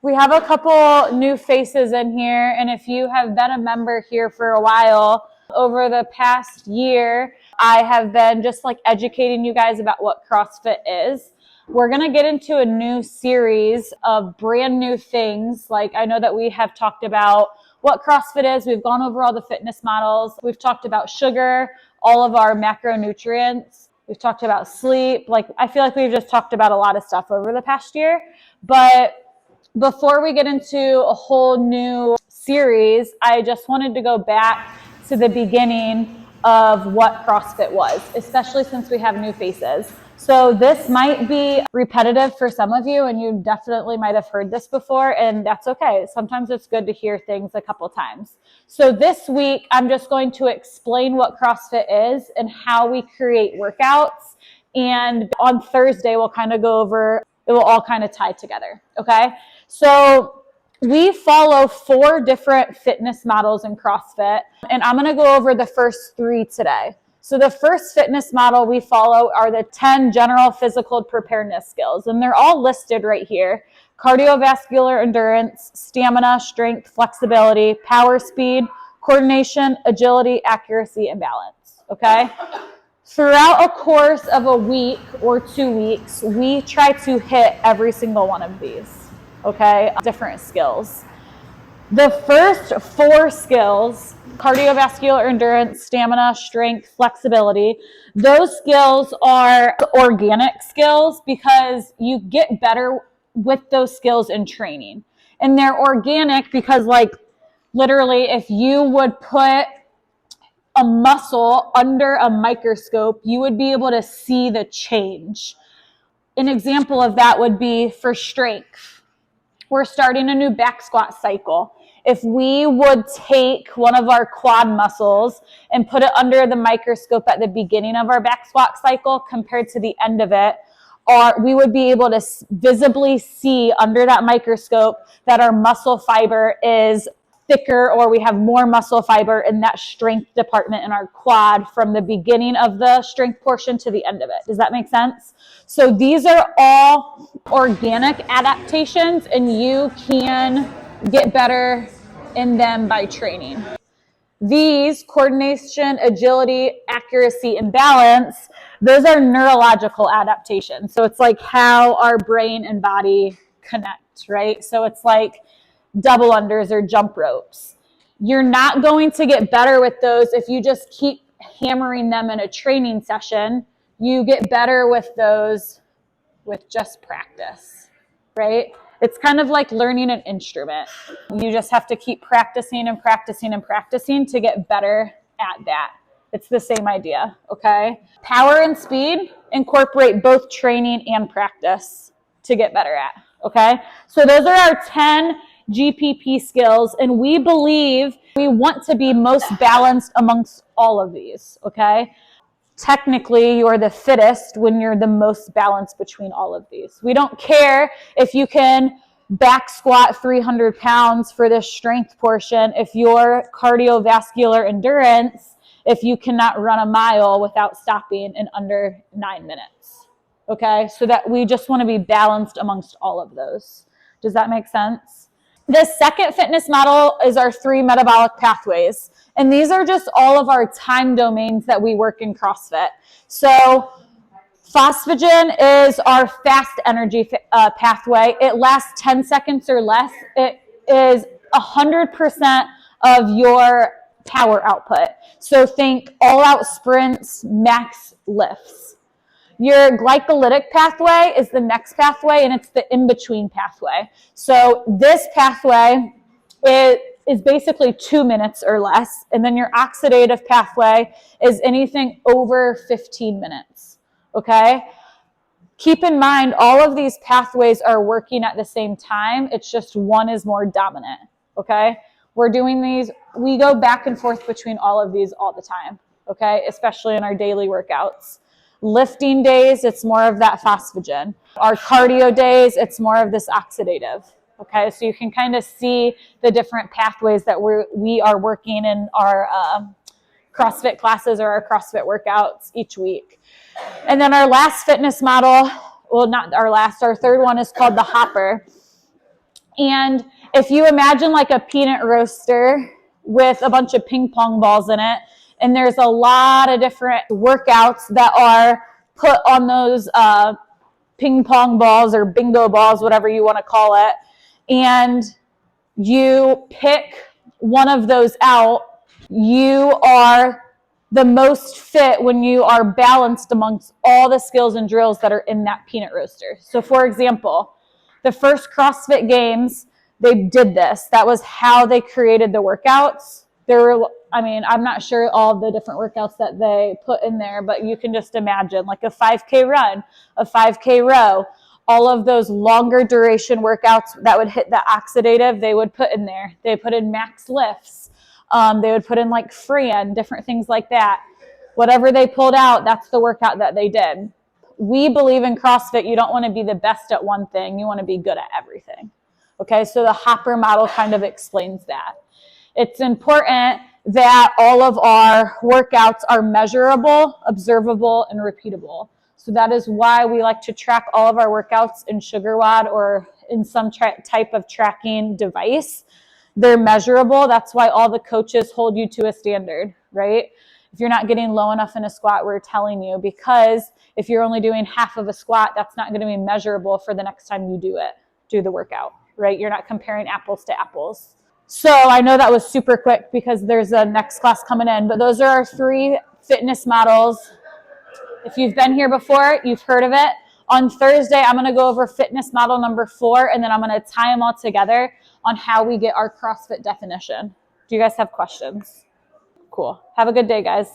We have a couple new faces in here, and if you have been a member here for a while, over the past year, I have been just like educating you guys about what CrossFit is. We're going to get into a new series of brand new things. Like I know that we have talked about what CrossFit is. We've gone over all the fitness models. We've talked about sugar, all of our macronutrients. We've talked about sleep. Like I feel like we've just talked about a lot of stuff over the past year. But before we get into a whole new series, I just wanted to go back to the beginning of what CrossFit was, especially since we have new faces. So this might be repetitive for some of you, and you definitely might have heard this before, and that's okay. Sometimes it's good to hear things a couple times. So this week, I'm just going to explain what CrossFit is and how we create workouts. And on Thursday, we'll kind of go over, it will all kind of tie together, okay? So we follow 4 different fitness models in CrossFit, and I'm going to go over the first 3 today. So the first fitness model we follow are the 10 general physical preparedness skills, and they're all listed right here. Cardiovascular endurance, stamina, strength, flexibility, power, speed, coordination, agility, accuracy, and balance, okay? Throughout a course of a week or 2 weeks, we try to hit every single one of these. Okay, different skills. The first 4 skills, cardiovascular endurance, stamina, strength, flexibility, those skills are organic skills because you get better with those skills in training. And they're organic because like literally if you would put a muscle under a microscope, you would be able to see the change. An example of that would be for strength. We're starting a new back squat cycle. If we would take one of our quad muscles and put it under the microscope at the beginning of our back squat cycle compared to the end of it, or we would be able to visibly see under that microscope that our muscle fiber is thicker, or we have more muscle fiber in that strength department in our quad from the beginning of the strength portion to the end of it. Does that make sense? So these are all organic adaptations, and you can get better in them by training. These, coordination, agility, accuracy, and balance, those are neurological adaptations. So it's like how our brain and body connect, right? So it's like double unders or jump ropes. You're not going to get better with those if you just keep hammering them in a training session. You get better with those with just practice, right? It's kind of like learning an instrument. You just have to keep practicing and practicing and practicing to get better at that. It's the same idea, okay? Power and speed incorporate both training and practice to get better at, okay? So those are our 10 GPP skills, and we believe we want to be most balanced amongst all of these, okay? Technically, you're the fittest when you're the most balanced between all of these. We don't care if you can back squat 300 pounds for the strength portion, if your cardiovascular endurance, if you cannot run a mile without stopping in under 9 minutes, okay? So that we just want to be balanced amongst all of those. Does that make sense? The second fitness model is our 3 metabolic pathways. And these are just all of our time domains that we work in CrossFit. So phosphagen is our fast energy pathway. It lasts 10 seconds or less. It is 100% of your power output. So think all-out sprints, max lifts. Your glycolytic pathway is the next pathway, and it's the in-between pathway. So this pathway is basically 2 minutes or less, and then your oxidative pathway is anything over 15 minutes, okay? Keep in mind, all of these pathways are working at the same time. It's just one is more dominant, okay? We're doing these, we go back and forth between all of these all the time, okay? Especially in our daily workouts. Lifting days, it's more of that phosphagen. Our cardio days, it's more of this oxidative. Okay, so you can kind of see the different pathways that we are working in our CrossFit classes or our CrossFit workouts each week. And then our last fitness model, well, not our last, our third one is called the hopper. And if you imagine like a peanut roaster with a bunch of ping pong balls in it, and there's a lot of different workouts that are put on those ping pong balls or bingo balls, whatever you want to call it, and you pick one of those out, you are the most fit when you are balanced amongst all the skills and drills that are in that peanut roaster. So for example, the first CrossFit Games, they did this. That was how they created the workouts. I'm not sure all the different workouts that they put in there, but you can just imagine like a 5K run, a 5K row, all of those longer duration workouts that would hit the oxidative, they would put in there. They put in max lifts. They would put in like Fran, different things like that. Whatever they pulled out, that's the workout that they did. We believe in CrossFit, you don't want to be the best at one thing. You want to be good at everything. Okay, so the Hopper model kind of explains that. It's important that all of our workouts are measurable, observable, and repeatable. So that is why we like to track all of our workouts in SugarWOD or in some type of tracking device. They're measurable. That's why all the coaches hold you to a standard, right? If you're not getting low enough in a squat, we're telling you, because if you're only doing half of a squat, that's not going to be measurable for the next time you do the workout, right? You're not comparing apples to apples. So I know that was super quick because there's a next class coming in, but those are our 3 fitness models. If you've been here before, you've heard of it. On Thursday, I'm going to go over fitness model number 4, and then I'm going to tie them all together on how we get our CrossFit definition. Do you guys have questions? Cool. Have a good day, guys.